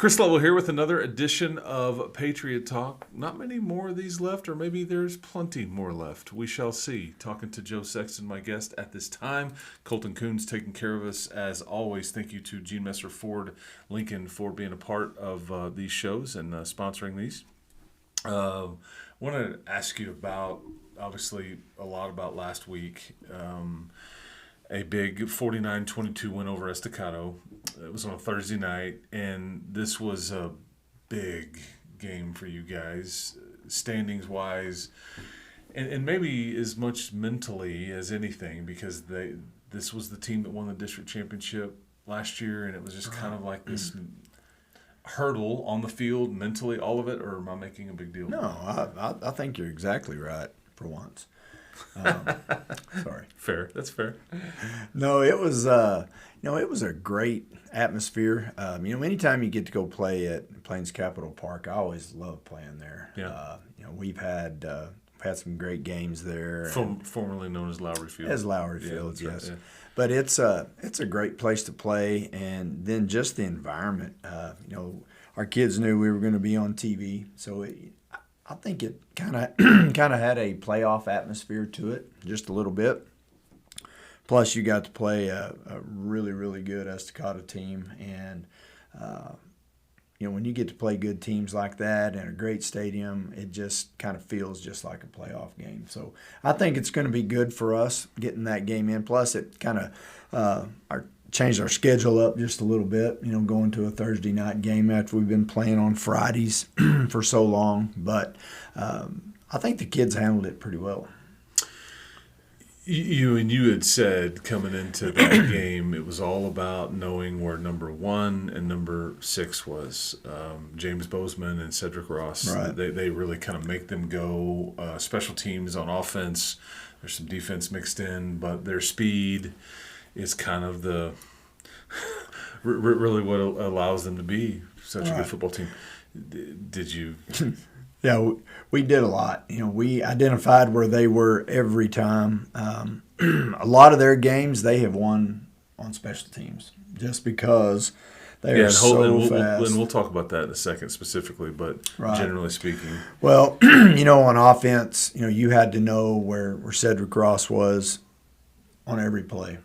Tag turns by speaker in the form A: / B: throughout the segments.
A: Chris Lovell here with another edition of Patriot Talk. Not many more of these left, or maybe there's plenty more left. We shall see. Talking to Joe Sexton, my guest at this time. Colton Coons taking care of us as always. Thank you to Gene Messer Ford Lincoln for being a part of these shows and sponsoring these. I want to ask you about, obviously, a lot about last week. A big 49-22 win over Estacado. It was on a Thursday night, and this was a big game for you guys, standings-wise, and maybe as much mentally as anything, because this was the team that won the district championship last year, and it was just kind of like this hurdle on the field, mentally, all of it, or am I making a big deal?
B: No, I think you're exactly right for once. Sorry.
A: Fair. That's fair.
B: No, it was it was a great atmosphere. Anytime you get to go play at Plains Capital Park, I always love playing there.
A: Yeah.
B: We've had some great games there.
A: Formerly known as Lowry Field.
B: As Lowry Field,
A: yeah,
B: yes.
A: Right, yeah.
B: But it's a great place to play, and then just the environment. Our kids knew we were going to be on TV, so I think it kind of had a playoff atmosphere to it, just a little bit. Plus, you got to play a really, really good Estacado team, and when you get to play good teams like that in a great stadium, it just kind of feels just like a playoff game. So I think it's going to be good for us getting that game in. Plus, it kind of changed our schedule up just a little bit, going to a Thursday night game after we've been playing on Fridays for so long. But I think the kids handled it pretty well.
A: You had said coming into that game, it was all about knowing where number 1 and number 6 was. James Bozeman and Cedric Ross.
B: Right.
A: They really kind of make them go. Special teams on offense, there's some defense mixed in, but their speed is kind of the really what allows them to be such a good football team. Did you?
B: Yeah, we did a lot. We identified where they were every time. A lot of their games they have won on special teams just because they are so fast.
A: And we'll talk about that in a second specifically, but generally speaking.
B: Well, on offense, you had to know where Cedric Ross was on every play.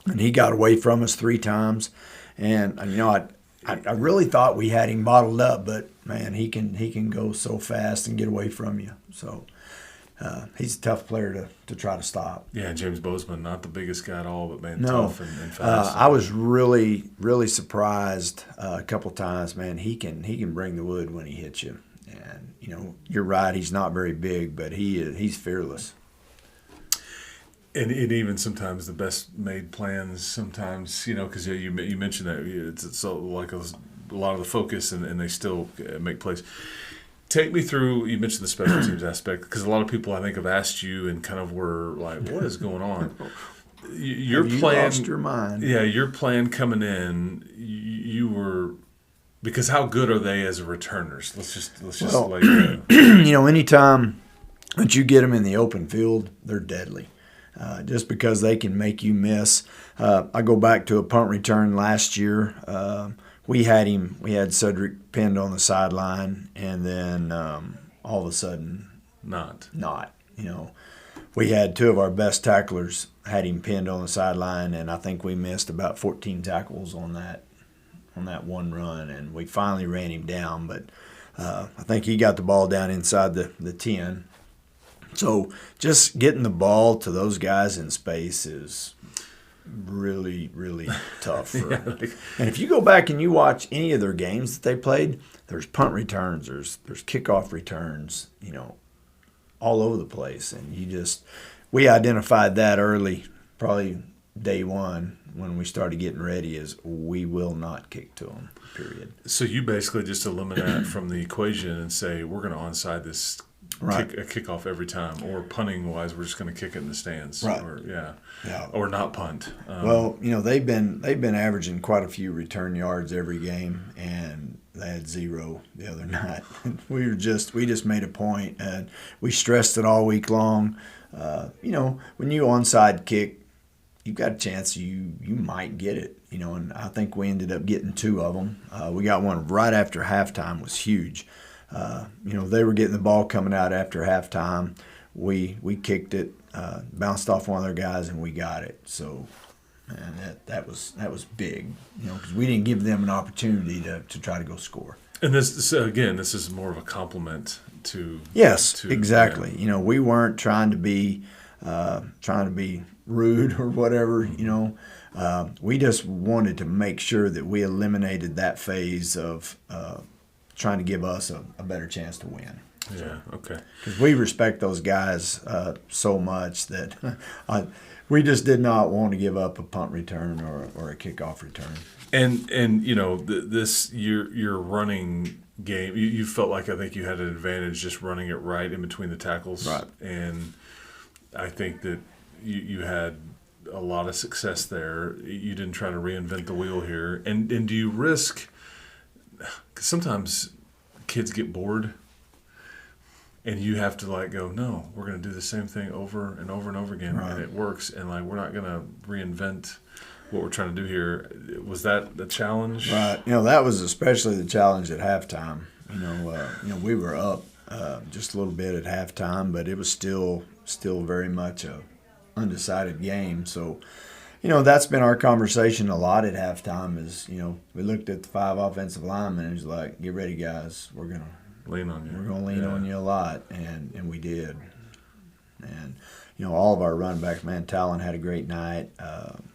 B: And he got away from us 3 times. And, I really thought we had him bottled up, but, man, he can go so fast and get away from you. So he's a tough player to try to stop.
A: Yeah, James Bozeman, not the biggest guy at all, but, man,
B: no.
A: tough and fast.
B: I was really, really surprised a couple times, man. He can bring the wood when he hits you. And, you're right, he's not very big, but he's fearless.
A: And even sometimes the best made plans, sometimes, because you mentioned that it's so like a lot of the focus and they still make plays. Take me through, you mentioned the special teams aspect, because a lot of people I think have asked you and kind of were like, what is going on? Your plan,
B: lost your mind?
A: Yeah, your plan coming in, you were, because how good are they as returners? Let's just lay it out.
B: Anytime that you get them in the open field, they're deadly. Just because they can make you miss. I go back to a punt return last year. We had Cedric pinned on the sideline, and then all of a sudden, not. We had 2 of our best tacklers had him pinned on the sideline, and I think we missed about 14 tackles on that one run, and we finally ran him down. But I think he got the ball down inside the 10. So just getting the ball to those guys in space is really, really tough. And if you go back and you watch any of their games that they played, there's punt returns, there's kickoff returns, all over the place. And we identified that early, probably day one when we started getting ready, is we will not kick to them, period.
A: So you basically just eliminate that from the equation and say we're going to onside this.
B: Right.
A: A kickoff every time, or punting wise, we're just going to kick it in the stands,
B: right?
A: Or not punt.
B: They've been averaging quite a few return yards every game, and they had 0 the other night. we just made a point, and we stressed it all week long. When you onside kick you've got a chance you might get it, and I think we ended up getting 2 of them. We got one right after halftime, was huge. They were getting the ball coming out after halftime. We kicked it, bounced off one of their guys, and we got it. So, man, that was big, because we didn't give them an opportunity to try to go score.
A: And this is more of a compliment to.
B: Yes,
A: to,
B: exactly.
A: Yeah.
B: We weren't trying to be rude or whatever. We just wanted to make sure that we eliminated that phase of trying to give us a better chance to win.
A: Yeah. Okay.
B: Because we respect those guys so much that we just did not want to give up a punt return or a kickoff return.
A: And this your running game, you felt like, I think you had an advantage just running it right in between the tackles.
B: Right.
A: And I think that you had a lot of success there. You didn't try to reinvent the wheel here. And do you risk – 'cause sometimes kids get bored and you have to go, no, we're going to do the same thing over and over and over again.
B: Right.
A: And it works. And we're not going to reinvent what we're trying to do here. Was that the challenge?
B: Right. That was especially the challenge at halftime. We were up just a little bit at halftime, but it was still very much a undecided game. So, that's been our conversation a lot at halftime is, we looked at the 5 offensive linemen and it was like, get ready, guys. We're going to
A: lean on you.
B: We're going to lean on you a lot. And we did. And, all of our running backs, man, Talon had a great night.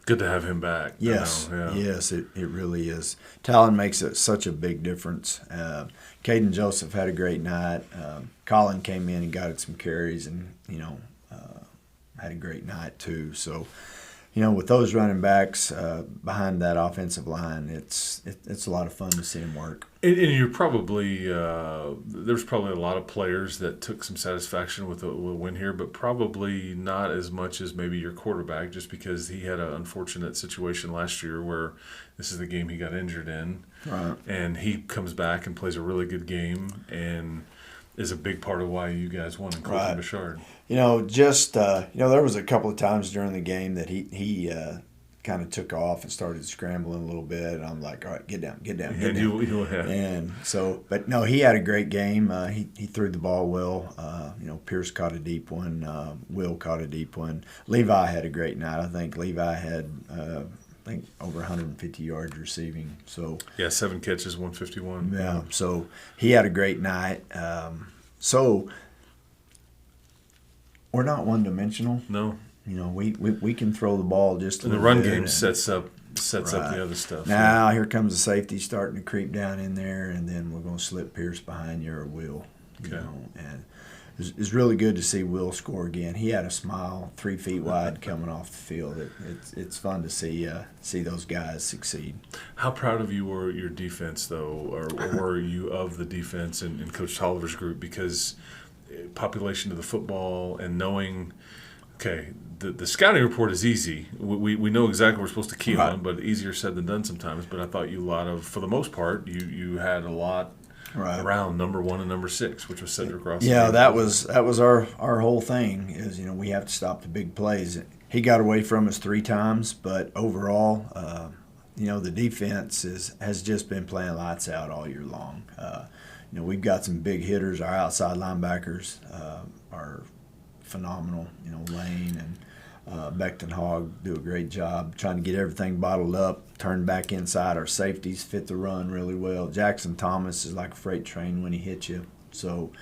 A: Good to have him back.
B: Yes,
A: yeah.
B: Yes, it really is. Talon makes such a big difference. Caden Joseph had a great night. Colin came in and got some carries and, had a great night too. So, with those running backs behind that offensive line, it's a lot of fun to see them work.
A: And you're probably there's probably a lot of players that took some satisfaction with a win here, but probably not as much as maybe your quarterback, just because he had an unfortunate situation last year where this is the game he got injured in,
B: Right.
A: And he comes back and plays a really good game and is a big part of why you guys won in Colton
B: Right.
A: Bouchard.
B: There was a couple of times during the game that he kind of took off and started scrambling a little bit, and I'm like, all right, get down.
A: And you had.
B: And so, but no, he had a great game. He threw the ball well. Pierce caught a deep one. Will caught a deep one. Levi had a great night. I think Levi had over 150 yards receiving. So
A: 7 catches, 151.
B: yeah, so he had a great night. So we're not one-dimensional.
A: No.
B: We can throw the ball just a
A: And the
B: little
A: run
B: bit
A: game sets up the other stuff.
B: Now here comes the safety starting to creep down in there, and then we're going to slip Pierce behind you or Will.
A: Okay.
B: And it's really good to see Will score again. He had a smile 3 feet wide coming off the field. It's fun to see those guys succeed.
A: How proud of you were your defense, though, or were you of the defense and Coach Tolliver's group? Because population of the football and knowing, okay, the scouting report is easy. We know exactly what we're supposed to key
B: Right.
A: on, but easier said than done sometimes. But I thought for the most part, you had a lot
B: Right.
A: around number 1 and number 6, which was Cedric Ross.
B: Yeah, that was our whole thing is, we have to stop the big plays. He got away from us 3 times, but overall, the defense has just been playing lights out all year long. We've got some big hitters. Our outside linebackers are phenomenal. Lane and Beckton Hogg do a great job trying to get everything bottled up, turn back inside. Our safeties fit the run really well. Jackson Thomas is like a freight train when he hits you. So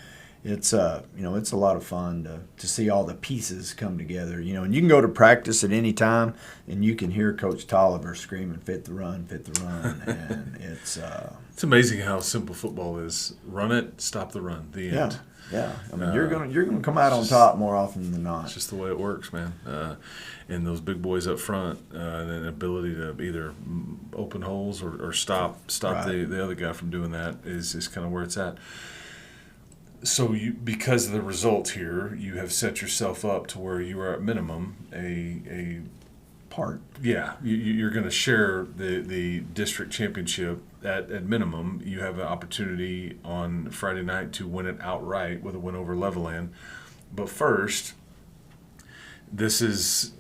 B: it's it's a lot of fun to see all the pieces come together. And you can go to practice at any time and you can hear Coach Tolliver screaming, fit the run, and
A: It's amazing how simple football is. Run it, stop the run, the end.
B: Yeah. I mean, you're gonna come out on top more often than not.
A: It's just the way it works, man. And those big boys up front, and an ability to either open holes or stop
B: Right.
A: the other guy from doing that is kind of where it's at. So because of the result here, you have set yourself up to where you are at minimum a
B: Part.
A: Yeah, you're going to share the district championship at minimum. You have an opportunity on Friday night to win it outright with a win over Levelland. But first, this is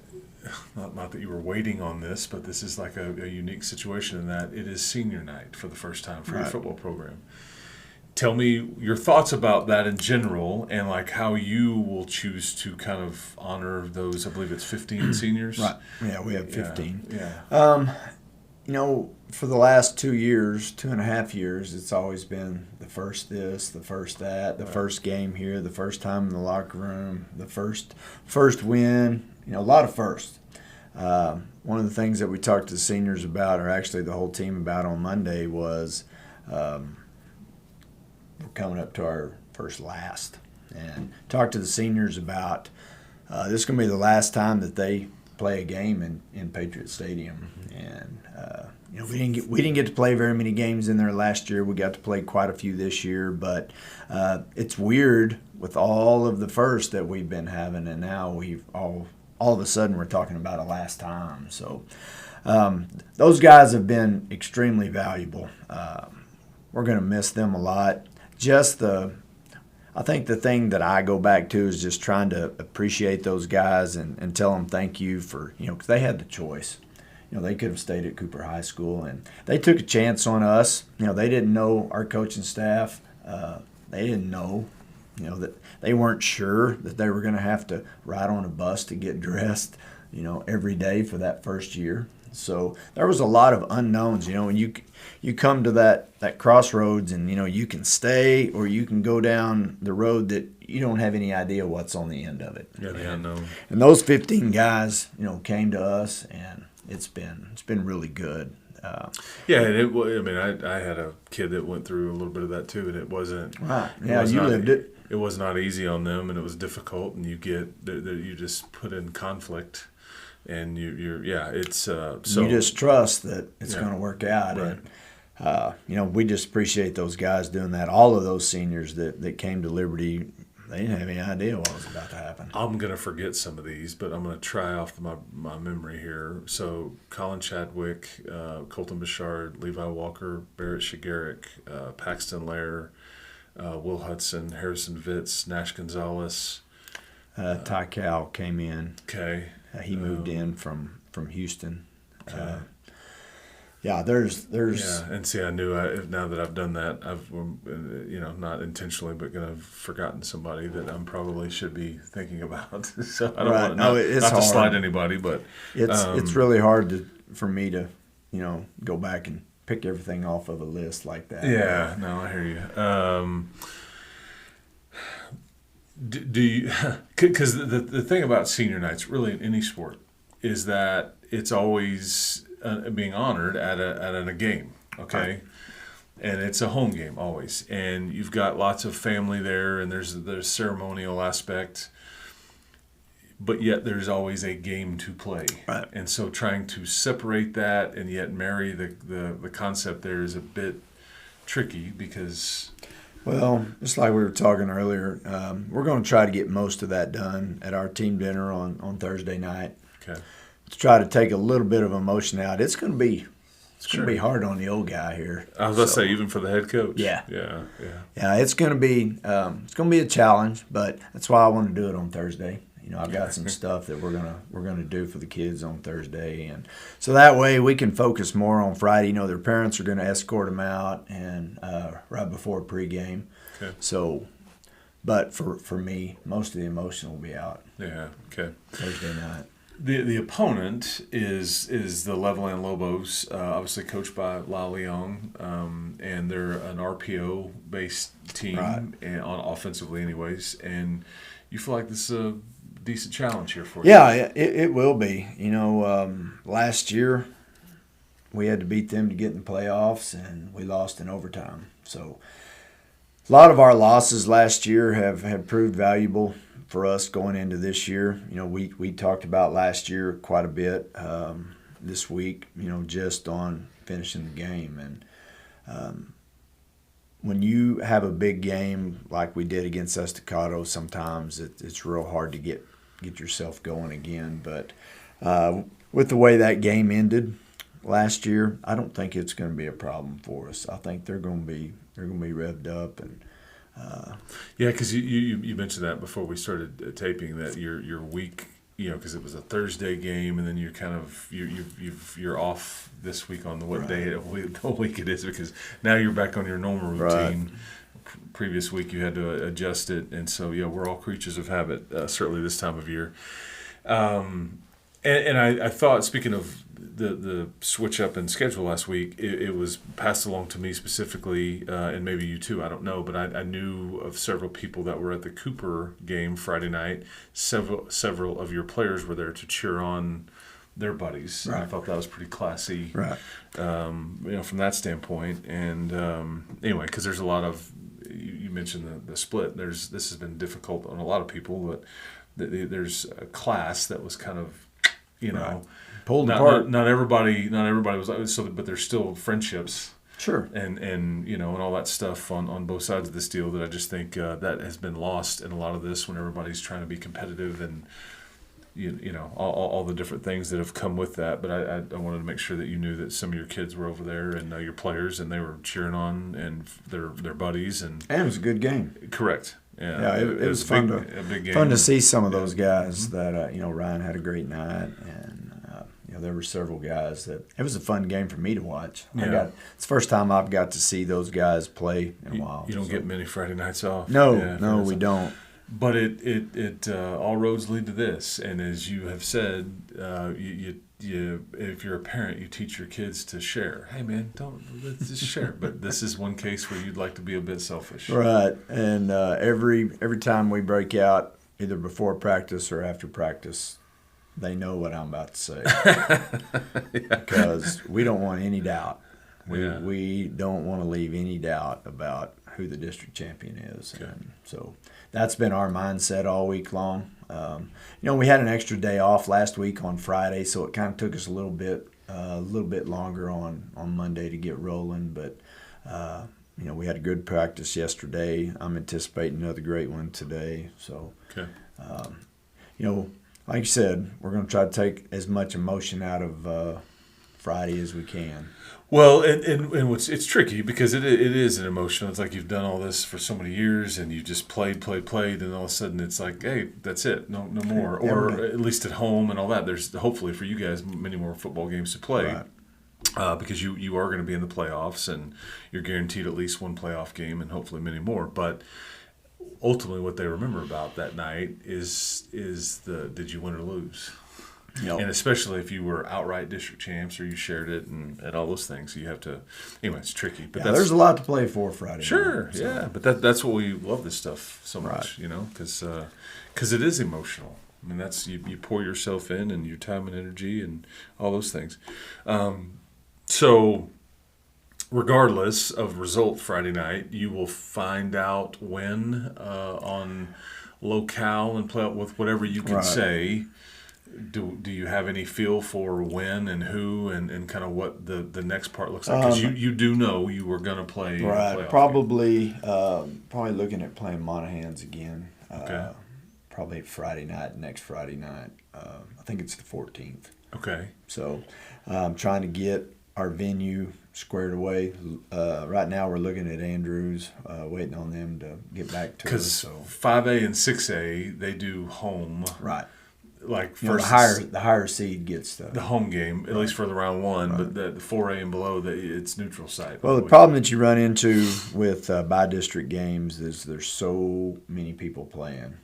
A: not that you were waiting on this, but this is like a unique situation in that it is senior night for the first time for your football program. Tell me your thoughts about that in general, and like how you will choose to kind of honor those. I believe it's 15 seniors.
B: Right. Yeah, we have 15.
A: Yeah.
B: For the last 2.5 years, it's always been the first this, the first that, the first game here, the first time in the locker room, the first win. A lot of firsts. One of the things that we talked to the seniors about, or actually the whole team about on Monday, was we're coming up to our first last. And talked to the seniors about this is going to be the last time that they play a game in Patriot Stadium. And we didn't get to play very many games in there last year. We got to play quite a few this year, but it's weird with all of the firsts that we've been having, and now we've all of a sudden we're talking about a last time. So those guys have been extremely valuable. We're going to miss them a lot. I think the thing that I go back to is just trying to appreciate those guys and tell them thank you for, because they had the choice. They could have stayed at Cooper High School, and they took a chance on us. They didn't know our coaching staff. They didn't know, that they weren't sure that they were going to have to ride on a bus to get dressed, every day for that first year. So there was a lot of unknowns, when you come to that crossroads and, you can stay or you can go down the road that you don't have any idea what's on the end of it.
A: Yeah, the unknown.
B: And those 15 guys, came to us, and it's been really good.
A: Yeah, and I had a kid that went through a little bit of that too, and it wasn't.
B: Right. Yeah, you lived it.
A: It was not easy on them, and it was difficult, and you just put in conflict, and it's so
B: you just trust that it's going to work out,
A: right.
B: And we just appreciate those guys doing that. All of those seniors that came to Liberty, they didn't have any idea what was about to happen.
A: I'm going to forget some of these, but I'm going to try off my memory here. So Colin Chadwick, Colton Bouchard, Levi Walker, Barrett Shigerick, Paxton Lair, Will Hudson, Harrison Vitz, Nash Gonzalez.
B: Ty Cal came in.
A: Okay.
B: He moved in from Houston.
A: Okay.
B: There's.
A: Yeah, and see, I knew now that I've done that, I've not intentionally, but gonna have forgotten somebody that I probably should be thinking about. So I don't want not to slide anybody, but
B: it's really hard for me to go back and pick everything off of a list like that.
A: Yeah, no, I hear you. Do you? Because the thing about senior nights, really in any sport, is that it's always being honored at a game, okay? Right. And it's a home game always, and you've got lots of family there, and there's the ceremonial aspect, but yet there's always a game to play,
B: right? And
A: so trying to separate that and yet marry the concept there is a bit tricky because.
B: Well, just like we were talking earlier, we're going to try to get most of that done at our team dinner on Thursday night.
A: Okay.
B: To try to take a little bit of emotion out. It's going to be hard on the old guy here.
A: I was about to say, even for the head coach.
B: Yeah.
A: Yeah.
B: It's going to be a challenge, but that's why I want to do it on Thursday. I've got some stuff that we're gonna do for the kids on Thursday, and so that way we can focus more on Friday. Their parents are going to escort them out and right before pregame.
A: Okay.
B: So, but for me, most of the emotion will be out.
A: Yeah. Okay.
B: Thursday night.
A: The opponent is the Levelland Lobos, obviously coached by Lyle Leong, and they're an RPO based team,
B: right.
A: And on offensively, anyways. And you feel like this is a decent challenge here for you.
B: Yeah, it will be. Last year we had to beat them to get in the playoffs, and we lost in overtime. So a lot of our losses last year have proved valuable for us going into this year. We talked about last year quite a bit this week, just on finishing the game. And when you have a big game like we did against Estacado, sometimes it's real hard to get yourself going again. But with the way that game ended last year, I don't think it's going to be a problem for us. I think they're going to be revved up and.
A: Yeah, because you mentioned that before we started taping that your week because it was a Thursday game, and then you're kind of you're off this week on what day of the week it is, because now you're back on your normal routine. Previous week you had to adjust it, and so we're all creatures of habit, certainly this time of year. And I thought, speaking of the switch up in schedule last week, it was passed along to me specifically, and maybe you too, I don't know, but I knew of several people that were at the Cooper game Friday night. Several of your players were there to cheer on their buddies.
B: Right.
A: And I thought that was pretty classy,
B: Right.
A: From that standpoint. And anyway, because there's a lot of, you mentioned the split. This has been difficult on a lot of people, but there's a class that was kind of,
B: pulled apart.
A: Not everybody was like so, but there's still friendships.
B: Sure.
A: And all that stuff on both sides of this deal that I just think that has been lost in a lot of this when everybody's trying to be competitive and all the different things that have come with that. But I wanted to make sure that you knew that some of your kids were over there and your players, and they were cheering on and their buddies, and
B: it was a good game.
A: Correct.
B: Yeah, it was fun to see some of those guys that Ryan had a great night, and there were several guys that it was a fun game for me to watch.
A: Yeah.
B: It's the first time I've got to see those guys play in a while.
A: You don't get many Friday nights off.
B: No, we don't.
A: But it all roads lead to this, and as you have said, you if you're a parent, you teach your kids to share. Hey man, let's just share. But this is one case where you'd like to be a bit selfish,
B: right? And every time we break out, either before practice or after practice, they know what I'm about to say, because we don't want any doubt. We don't want to leave any doubt about who the district champion is, and so that's been our mindset all week long. We had an extra day off last week on Friday, so it kind of took us a little bit longer on Monday to get rolling. But we had a good practice yesterday. I'm anticipating another great one today. So, like you said, we're going to try to take as much emotion out of Friday as we can.
A: Well, and it's tricky because it is an emotion. It's like you've done all this for so many years, and you just played, and all of a sudden it's like, hey, that's it, no more. Or at least at home and all that. There's hopefully for you guys many more football games to play, because you are going to be in the playoffs, and you're guaranteed at least one playoff game, and hopefully many more. But ultimately, what they remember about that night is did you win or lose? Yep. And especially if you were outright district champs or you shared it and all those things, you have to. Anyway, it's tricky, but
B: there's a lot to play for Friday.
A: Sure,
B: night, so.
A: Yeah, but that's what we love this stuff so much, because it is emotional. I mean, that's you pour yourself in and your time and energy and all those things. So, regardless of result Friday night, you will find out when on locale and play out with whatever you can say. Do you have any feel for when and who and kind of what the next part looks like? Because you do know you were going to play.
B: Right, probably looking at playing Monahans again.
A: Okay.
B: Probably next Friday night. I think it's the 14th.
A: Okay.
B: So I'm trying to get our venue squared away. Right now we're looking at Andrews, waiting on them to get back to us.
A: Because 5A and 6A, they do home.
B: Right.
A: Like first,
B: the higher seed gets the
A: home game, at least for the round one, but the 4A and below, it's neutral site.
B: Well, the problem that you run into with by-district games is there's so many people playing,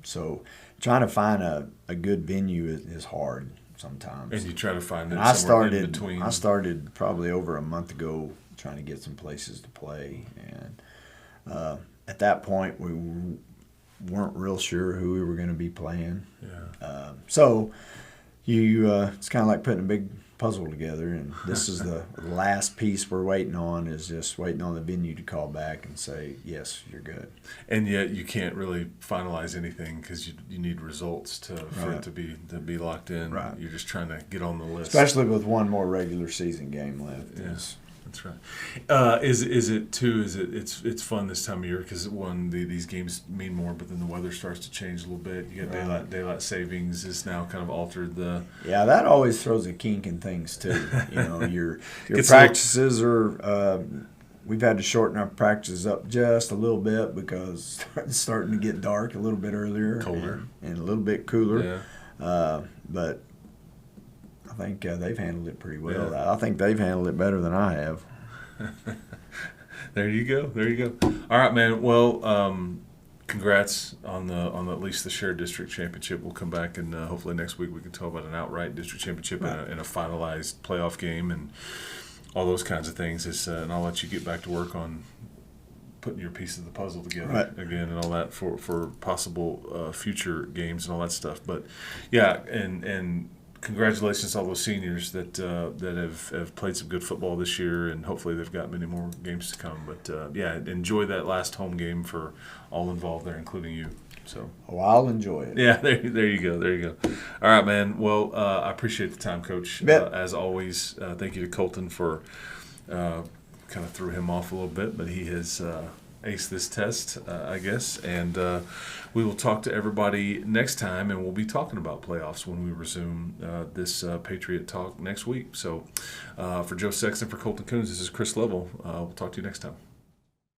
B: so trying to find a good venue is hard sometimes.
A: And you try to find it somewhere in between.
B: I started probably over a month ago trying to get some places to play, and at that point we weren't real sure who we were going to be playing.
A: Yeah.
B: So it's kind of like putting a big puzzle together, and this is the last piece we're waiting on, is just waiting on the venue to call back and say, yes, you're good.
A: And yet you can't really finalize anything because you need results for it to be locked in.
B: Right.
A: You're just trying to get on the list.
B: Especially with one more regular season game left.
A: Yes. That's right. Is it too? It's fun this time of year because these games mean more, but then the weather starts to change a little bit. You got daylight savings is now kind of altered the.
B: Yeah, that always throws a kink in things too. Your practices are we've had to shorten our practices up just a little bit because it's starting to get dark a little bit earlier,
A: colder,
B: and a little bit cooler.
A: Yeah.
B: But I think they've handled it pretty well.
A: Yeah.
B: I think they've handled it better than I have.
A: There you go. There you go. All right, man. Well, congrats on at least the shared district championship. We'll come back and hopefully next week we can talk about an outright district championship and a finalized playoff game and all those kinds of things. And I'll let you get back to work on putting your piece of the puzzle together again and all that for possible future games and all that stuff. But yeah, and congratulations to all those seniors that have played some good football this year, and hopefully they've got many more games to come. But yeah, enjoy that last home game for all involved there, including you. So
B: I'll enjoy it.
A: Yeah, there you go. There you go. All right, man. Well, I appreciate the time, Coach. As always, thank you to Colton for kind of threw him off a little bit, but he has aced this test, I guess. And we will talk to everybody next time, and we'll be talking about playoffs when we resume this Patriot Talk next week. So for Joe Sexton, for Colton Coons, this is Chris Lovell. We'll talk to you next time.